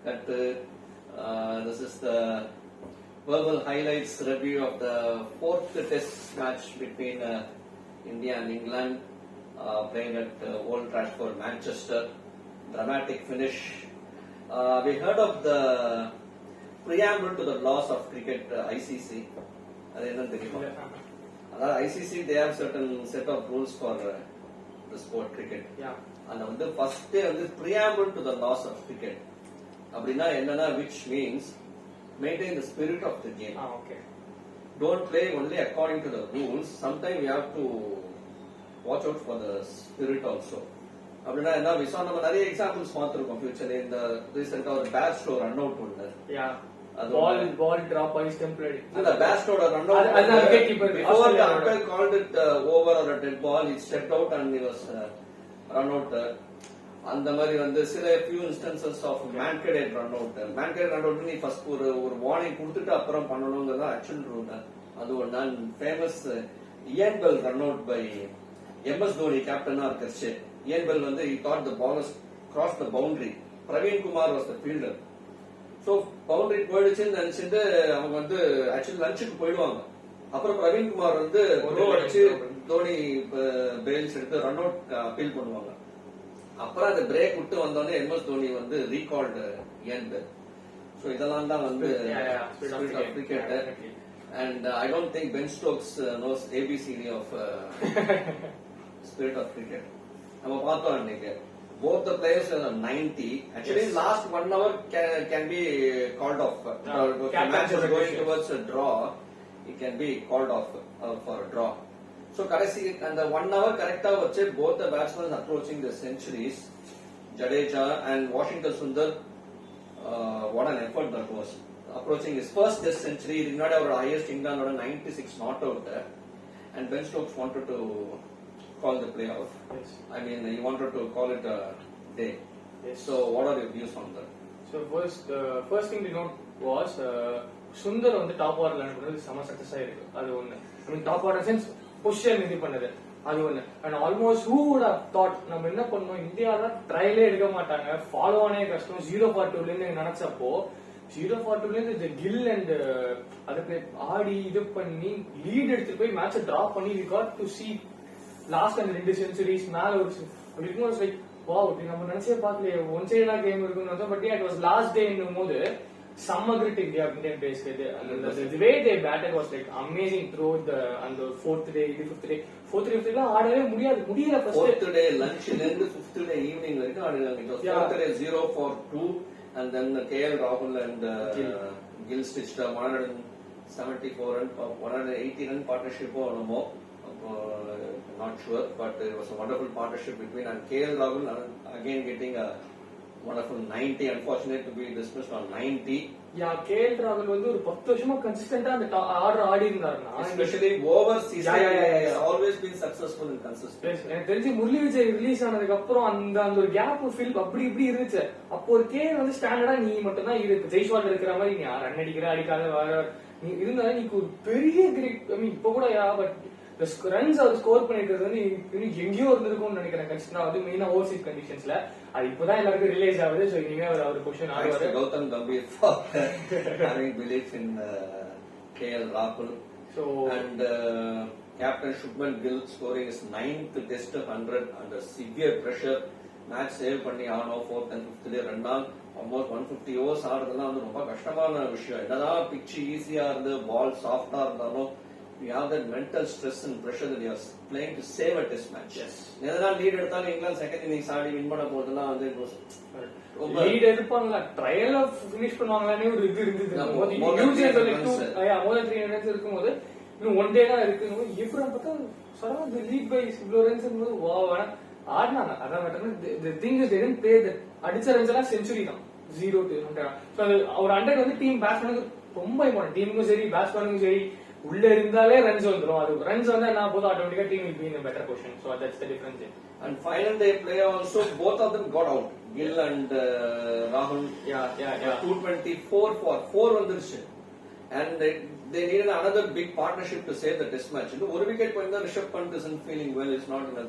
Kattu. This is the verbal highlights review of the fourth test match between India and England, playing at Old Trafford, Manchester. Dramatic finish. We heard of the preamble to the laws of cricket, ICC. ICC, they have certain set of rules for the sport cricket. Yeah. And the first day of the preamble to the laws of cricket, which means maintain the spirit of the game. Okay. Don't play only according to the rules. Sometimes we have to watch out for the spirit also. We saw many examples future in the recent Bairstow run out. Yeah. Ball drop by temporary. The Bairstow run out. Before the umpire called it over or a dead ball, he stepped out and he was run out. And the few instances of Mankade run out. Mankade run out first warning action rule. And famous Ian Bell run out by MS Dhoni, captain or Kerche. Ian Bell he thought the ball was crossed the boundary. Praveen Kumar was the fielder. So boundary போயிடுச்சுன்னு நினைச்சிட்டு அவங்க actually லஞ்சுக்கு போயிடுவாங்க. அப்புறம் Praveen Kumar throw அடிச்சு Dhoni bails எடுத்து run out appeal பண்ணுவாங்க. அப்புறம் அந்த பிரேக் விட்டு வந்தோடனே MS Dhoni recalled Ian Bell. So இதெல்லாம் தான் spirit of cricket. And I don't think Ben Stokes knows ABCD of spirit of cricket. நம்ம பார்த்தோம் இன்னைக்கு both the players are 90. Actually, yes. Last 1 hour can be called off. If the match is going towards a draw, it can be called off for a draw. So, and the 1 hour correct both the batsmen approaching the centuries. Jadeja and Washington Sundar, what an effort that was. Approaching his first test century, he did not have the highest England or 96 not out there. And Ben Stokes wanted to call the play off. Yes. I mean, he wanted to call it a day. Yes. So, what are your views on that? So, first thing to note was Sundar on the top order land sama success ஆயிருக்கு. அது ஒண்ணு. I mean, top order sense position இது பண்ணது. அது ஒண்ணு. And almost who would have thought நம்ம என்ன பண்ணோம், இந்தியால ட்ரையலே எடுக்க மாட்டாங்க, ஃபாலோ ஆனே கஷ்டம், 0-2 ல இருந்து நினைச்சப்போ 0-2 ல இருந்து கில் அண்ட் அதுக்கு ஆடி இது பண்ணி லீட் எடுத்து போய் மேட்சை டிராப் பண்ணி we got to see last அந்த 2 செஞ்சுரிஸ் மேல ஒரு லைக் வாவ் நம்ம நினைச்சே பார்க்கலையே ஒன் சைடா கேம் இருக்குன்னு. But it was last day போது செம்ம கிரிட் இந்தியன் பேஸ்க்கு அந்த way the batter was like amazing through அந்த ஃபோர்த் டே ஃபிஃப்த் டே ஆடவே முடியல ஃபோர்த் டே லஞ்ச்ல இருந்து ஃபிஃப்த் டே ஈவினிங் வரைக்கும் ஆடுறாங்க. Fourth day 0-2 and then KL Rahul and Gill stitched 174 run 180 run partnership or not sure, but it was a wonderful partnership between and KL Rahul again getting a wonderful 90. Unfortunate to be dismissed on 90. Yeah, KL Rahul ஒரு 10 வருஷமா கன்சிஸ்டன்ட்டா அந்த order ஆடி இருந்தாருன்னா, especially overseas, has always been successful and consistent. எனக்கு தெரிஞ்சு Murali Vijay release ஆனதுக்கு அப்புறம் அந்த ஒரு கேப் ஃபில் அப்படி இப்படி இருந்துச்சு. அப்போ ஒரு கேஎல் ஸ்டாண்டர்டா நீ மட்டும் தான் இருக்கு. ஜெய்ஸ்வால் இருக்கிற மாதிரி நீ ரன் அடிக்கிற அடிக்காத வர நீ இருந்தாலும் நீ ஒரு பெரிய கிரிக். ஐ மீன் இப்ப கூட பட் ரன்ஸ் அவர் ஸ்கோர் பண்ணிட்டு எங்கேயோ இருந்திருக்கும்னு நினைக்கிறேன். கன்சிஸ்டன்டா மெயினா ஓவர்சீஸ் கண்டிஷன்ஸ்ல அது இப்பதான் எல்லாருக்கும் ரிலீஸ் ஆகுது. சோ இனிமே அவர் position ஆடுவாரு. Gautam Gambhir for having belief in KL Rahul. So and captain Shubman Gill scoring his 9th test 100 under severe pressure. Match save பண்ணி ஆனோ 4th and 5th day run on almost 150 overs ஆடுறதுலாம் ரொம்ப கஷ்டமான விஷயம். என்னதான் pitch ஈஸியா இருந்து பால் சாஃப்டா இருந்தாலும் you have that mental stress and pressure that you are playing to save a test match. Yes. நேரா லீட் எடுத்தாலும் இங்கிலாந்து செகண்ட் இன்னிங்ஸ் ஆடி வின் பண்ண போறதுலாம் லீட் எடுப்பாங்களா ட்ரையல் ஃபினிஷ் பண்ணுவாங்களானே ஒரு இது இருந்தது. மோர் 300 ரன்ஸ் இருக்கும்போது இன்னும் ஒன் டே தான் இருக்கு. எப்படி பார்த்தா சரவா லீட் பை இவ்வளவு ரன்ஸ் இருக்கும்போது வாவ் ஆடினாங்க. அதான் the thing is they didn't play the அடிச்ச ரன்ஸ் எல்லாம் செஞ்சுரி தான் 0-100. சோ ஒரு 100 டீம் பேட்ஸ்மேனுக்கு ரொம்ப இம்பார்ட்டன்ட். டீமுக்கும் சரி பேட்ஸ்மேனுக்கும் சரி உள்ள இருந்தாலே ரன்ஸ் வந்துரும். அது ரன்ஸ் வந்தா என்ன போதும், ஆட்டோமேட்டிக்கா team will be in a better position. So that's the difference. And final day play also both of them got out. Gill and Rahul. Yeah. 224 for 4 வந்துருச்சு. And they needed another big partnership to save the test match. ஒரு wicket போயிருந்தா Rishabh Pant isn't feeling well, is not in a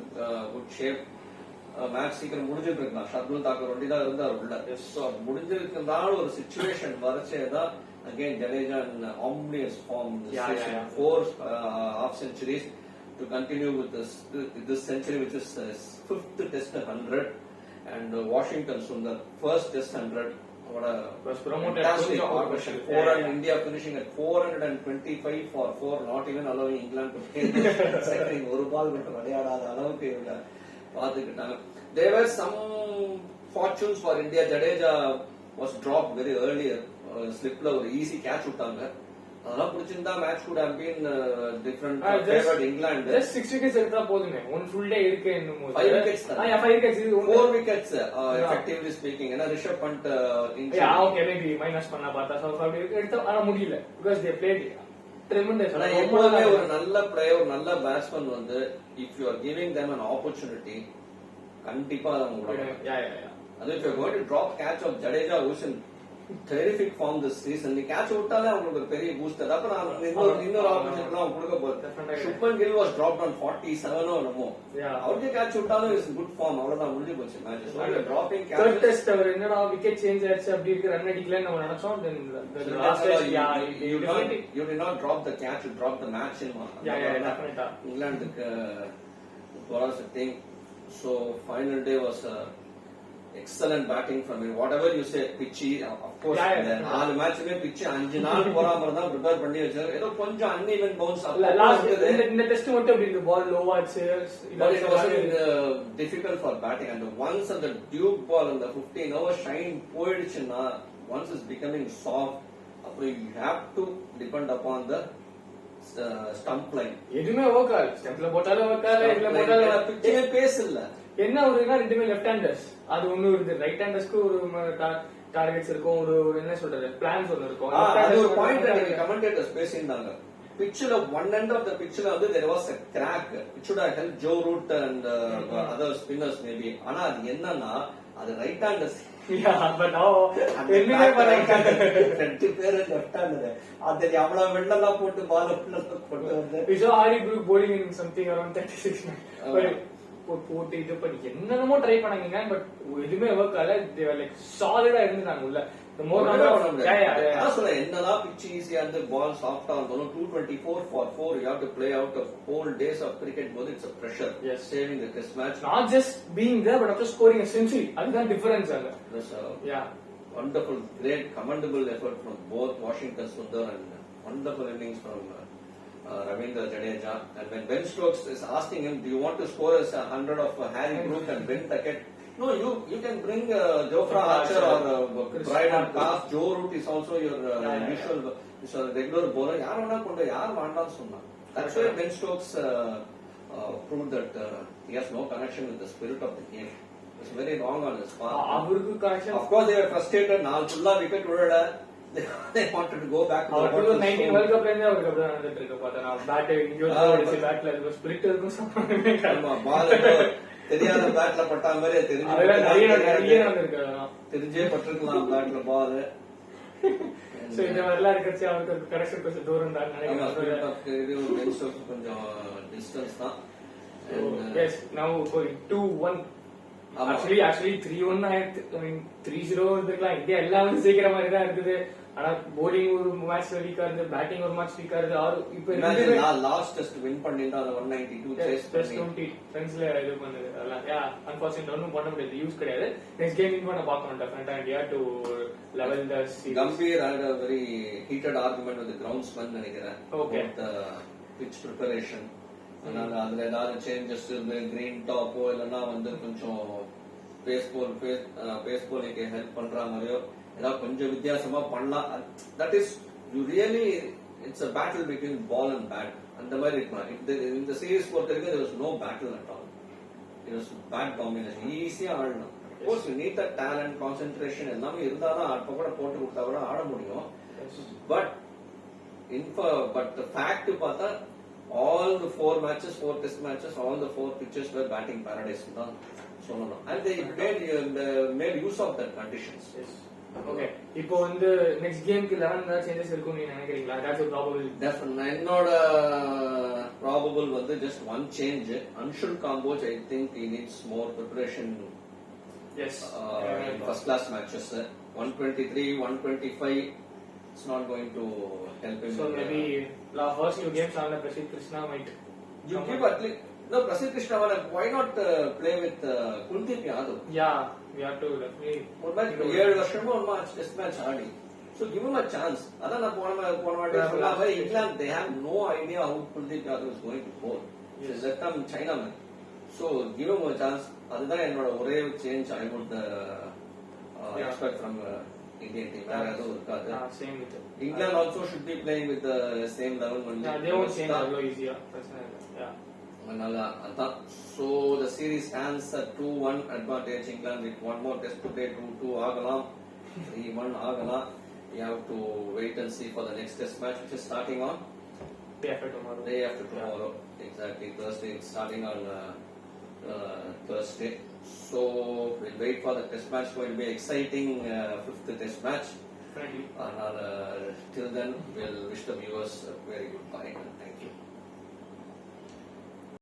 good shape. Match சீக்கிரம் முடிஞ்சிட்டு இருக்கலாம். ஷர்துல் தாக்கர் ஒண்டி தான் இருந்தார் உள்ள. ஸோ முடிஞ்சிருக்கிறதால ஒரு situation வரைச்சேதான் again Jadeja in omnious form. 4 half centuries to continue with this century, which is his 5th test 100, and Washington Sundar first test 100. What a fantastic partnership. India finishing at 425 for 4, not even allowing England to play second. ஒரு பால் விட்டு விளையாடாத அளவுக்கு இவங்க பாத்துக்கிட்டாங்க. There were some fortunes for India. Jadeja was dropped very earlier. ஸ்லிப்ல ஒரு easy catch விட்டாங்க. அதெல்லாம் பிடிச்சிருந்தா match கூட have been different favored England. Just 6 wickets எடுத்தா போதுமே. one full day இருக்கு என்னும்போது 5 wickets தான். 5 wickets இது 4 wickets effectively speaking. ஏன்னா Rishabh Pant okay maybe minus பண்ணா பார்த்தா so அப்படி எடுத்தா ஆனா முடியல because they played tremendous. ஆனா எப்பவுமே ஒரு நல்ல பிளேயர், ஒரு நல்ல பேட்ஸ்மேன் வந்து if you are giving them an opportunity கண்டிப்பா அதை உங்களுக்கு அது if you are going to drop catch of Jadeja who's in terrific form this season, நீ கேட்ச் விட்டாலே அவங்களுக்கு ஒரு பெரிய பூஸ்டர். அப்ப நான் இன்னொரு ஆப்பர்ச்சுனிட்டி அவங்க கொடுக்க போறேன். Shubman Gill was dropped on 47 என்னமோ, அவருக்கு கேட்ச் விட்டாலும் இஸ் குட் ஃபார்ம். அவ்வளவுதான், முடிஞ்சு போச்சு match. So dropping catch test அவர் என்னடா விக்கெட் சேஞ்ச் ஆயிடுச்சு அப்படி இருக்கு, ரன் அடிக்கல நம்ம நினைச்சோம். தென் the last you did not drop the catch, you dropped the match in definitely இங்கிலாந்துக்கு was a thing. So final day was excellent batting from him. Whatever you say, pitchy, of course. நாலு மேட்ச்மே pitch 5 நாள் போறாம தான் prepare பண்ணி வச்சாரு. ஏதோ கொஞ்சம் uneven bounce இந்த test மட்டும் அப்படி இந்த பால் லோவா ஆச்சு. But it was difficult for batting, and once அந்த டியூப் பால் அந்த 15 hours shine போயிடுச்சுன்னா, once it's becoming soft, அப்போ you have to depend upon the stump line. எதுமே ஓகே, ஸ்டம்ப்ல போட்டாலும் ஓகே, இதுல போட்டாலும் பிச்சே பேஸ் இல்ல. என்ன ஒருனா ரெண்டுமே லெஃப்ட் ஹேண்டர்ஸ், அது ஒண்ணு இருக்கு. ரைட் ஹேண்டர்ஸ்க்கு ஒரு டார்கெட்ஸ் இருக்கும், ஒரு என்ன சொல்றது பிளான்ஸ் ஒன்னு இருக்கும். அது ஒரு பாயிண்ட் நீங்க கமெண்டேட்டர்ஸ் பேசியிருந்தாங்க. பிட்ச்ல ஒன் எண்ட் ஆஃப் த பிட்ச்ல வந்து there was a crack. it should have helped Joe Root and other spinners maybe. ஆனா அது என்னன்னா, அது ரைட் ஹேண்டர்ஸ். பட் என்னமே பண்ணாங்க, ரெண்டு பேர் லெஃப்ட் ஹேண்டர். அது அவ்வளவு வெள்ளலாம் போட்டு பால் போட்டு வந்து Viejo Harry group bowling in something around 36 போட்டு இது பண்ணி என்னென்னமோ ட்ரை பண்ணாங்க. பட் எதுவுமே ஒர்க் ஆகல. they were like சாலிடா இருந்தாங்க உள்ள. the more number of என்னதான் pitch ஈஸியா இருந்து பால் சாஃப்ட்டா இருந்தாலும் 224 for 4 you have to play out of whole days of cricket. both it's a pressure. Yes, saving the test match, not just being there but also scoring a century. அதுதான் difference அங்க. yeah, wonderful, great, commendable effort from both Washington Sundar and wonderful innings from Ravindra Jadeja. And when Ben Stokes is asking him, do you want to score as 100 of Harry Brook and Ben Tuckett? No, you can bring Jofra Archer or Bryden Cast. Joe Root is also your usual regular bowler. யாரனா கொண்டு யார் வேண்டாம்னு சொன்னா. That's why Ben Stokes proved that he has no connection with the spirit of the game. It's very wrong on his part. அவருக்கு connection. Of course they were frustrated. நாலு ஃபுல்லா wicket விழல. They wanted to go back to the 19 World Cup ல அவருக்கு அப்படியே நடந்துட்டு இருக்கு. பார்த்தா நான் பேட் இங்க ஓடிச்சு, பேட்ல ஒரு ஸ்பிரிட் இருக்கும், சம்பந்தமே இல்ல. பால் தெரியாத பேட்ல பட்டா மாதிரி தெரிஞ்சு நிறைய நடந்துருக்கு. தெரிஞ்சே பட்டிருக்கலாம் பேட்ல பால். சோ இந்த மாதிரிலாம் இருக்கச்சு அவருக்கு கரெக்ஷன் கொஞ்சம் தூரம் தான் நினைக்கிறேன். இது ஒரு பென்ச் கொஞ்சம் டிஸ்டன்ஸ் தான். yes, now going 2-1. actually 3-1 ஆயிடுச்சு. 3-0 இருந்திருக்கலாம். இந்தியா எல்லாம் சீக்கிர மாதிரி தான் இருக்குது. ஆனா bowling ஒரு மேட்ச் வீக்கா இருந்து, பேட்டிங் ஒரு மேட்ச் வீக்கா இருந்து. ஆறு இப்ப லாஸ்ட் டெஸ்ட் வின் பண்ணிருந்தா அது 192 சேஸ் பண்ணி 20 ரன்ஸ்ல இது பண்ணது. அதெல்லாம் அன்பார்ச்சுனேட் ஒன்னும் பண்ண முடியாது, யூஸ் கிடையாது. நெக்ஸ்ட் கேம் வின் பண்ண பார்க்கணும் டெஃபினட்டா. India to level the series. Gambhir had a very heated argument with the groundsman நினைக்கிறேன். Okay, pitch preparation. அதனால அதுல ஏதாவது சேஞ்சஸ் இருந்து கிரீன் டாப்போ இல்லைன்னா வந்து கொஞ்சம் பேஸ்பாலுக்கு ஹெல்ப் பண்ற மாதிரியோ ஏதாவது கொஞ்சம் வித்தியாசமா பண்ணலாம். That is you really it's a battle between ball and bat. அந்த மாதிரி இருக்கலாம். இந்த சீரீஸ் பொறுத்த வரைக்கும் there was no battle at all. It was bad combination. ஈஸியா ஆடணும். Of course you need that talent, concentration எல்லாமே இருந்தாதான் அப்ப கூட போட்டு கொடுத்தா கூட ஆட முடியும். பட் the fact பார்த்தா all the 4 matches, 4 test matches, all the 4 pitches were batting paradise தான் சொல்லணும். And they made use of that conditions. Yes. Okay, இப்போ வந்து நெக்ஸ்ட் கேம்க்கு 11 தான் சேஞ்சஸ் இருக்கும் நீங்க நினைக்கிறீங்களா? That's a probable. Definitely. என்னோட probable வந்து just one change. Anshul Kamboj, I think he needs more preparation Yes. in first class matches. 123, 125, it's not going to help him. So maybe first 2 games on the Prasidh Krishna might. You give at least no Prasidh Krishna. Why not play with Kuldeep Yadav? Yeah, we have to definitely. ஒரு match 7 வருஷமா ஒரு match test match Aadi so give him a chance. அதான் நான் போன வாட்டி சொன்னாவே England they have no idea how Kuldeep Yadav is going to bowl. He is left arm China man. So give him a chance. அதுதான் என்னோட ஒரே change I would expect from Indian team. வேற எதுவும் இருக்காது. Same with it. England also should be playing with the same level only. Yeah, they won't change a lot easier. Yeah. அதனால அதான் so the series stands at 2-1 advantage England with one more test to play. 2-2 ஆகலாம் 3-1 ஆகலாம். You have to wait and see for the next test match which is starting on Day after tomorrow. Yeah. Exactly, Thursday. It's starting on Thursday. So we'll wait for the test match. Going to be exciting 5th test match. Definitely. Till then we'll wish the viewers a very good bye and thank you.